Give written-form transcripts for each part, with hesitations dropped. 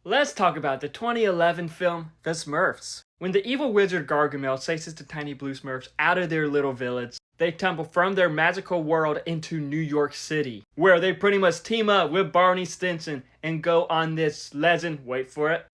Let's talk about the 2011 film, The Smurfs. When the evil wizard Gargamel chases the tiny blue Smurfs out of their little village, they tumble from their magical world into New York City, where they pretty much team up with Barney Stinson and go on this legend, wait for it,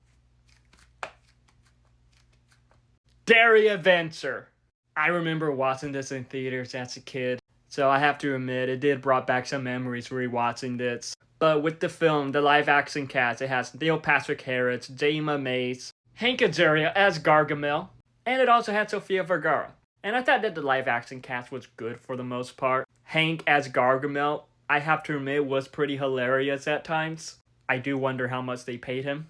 dairy adventure. I remember watching this in theaters as a kid, so I have to admit it did brought back some memories rewatching this. But with the film, the live-action cast, it has Neil Patrick Harris, Jayma Mays, Hank Azaria as Gargamel, and it also had Sofia Vergara. And I thought that the live-action cast was good for the most part. Hank as Gargamel, I have to admit, was pretty hilarious at times. I do wonder how much they paid him.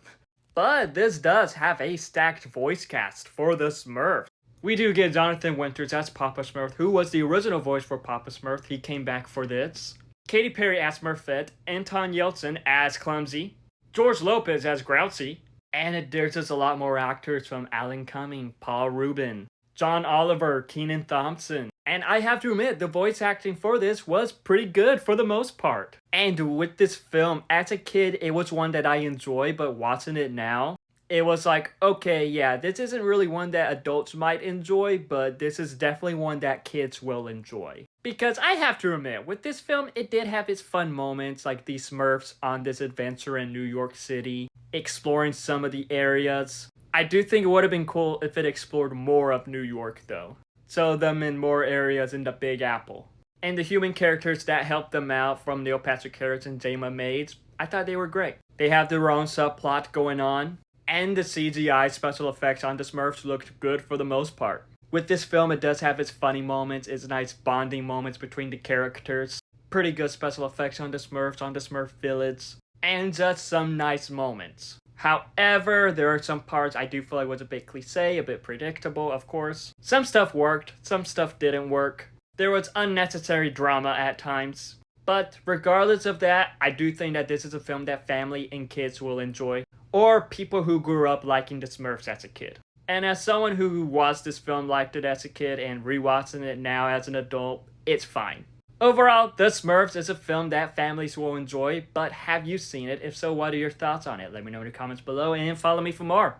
But this does have a stacked voice cast for the Smurfs. We do get Jonathan Winters as Papa Smurf, who was the original voice for Papa Smurf. He came back for this. Katy Perry as Smurfette, Anton Yelchin as Clumsy, George Lopez as Grouchy, and there's just a lot more actors from Alan Cumming, Paul Rubin, John Oliver, Kenan Thompson. And I have to admit, the voice acting for this was pretty good for the most part. And with this film, as a kid, it was one that I enjoy, but watching it now, it was like, okay, yeah, this isn't really one that adults might enjoy, but this is definitely one that kids will enjoy. Because I have to admit, with this film, it did have its fun moments, like the Smurfs on this adventure in New York City, exploring some of the areas. I do think it would have been cool if it explored more of New York, though. So them in more areas in the Big Apple. And the human characters that helped them out, from Neil Patrick Harris and Jayma Mays, I thought they were great. They have their own subplot going on. And the CGI special effects on the Smurfs looked good for the most part. With this film, it does have its funny moments, its nice bonding moments between the characters. Pretty good special effects on the Smurfs, on the Smurf village. And just some nice moments. However, there are some parts I do feel like was a bit cliche, a bit predictable, of course. Some stuff worked, some stuff didn't work. There was unnecessary drama at times. But regardless of that, I do think that this is a film that family and kids will enjoy. Or people who grew up liking the Smurfs as a kid. And as someone who watched this film, liked it as a kid, and rewatching it now as an adult, it's fine. Overall, The Smurfs is a film that families will enjoy, but have you seen it? If so, what are your thoughts on it? Let me know in the comments below and follow me for more.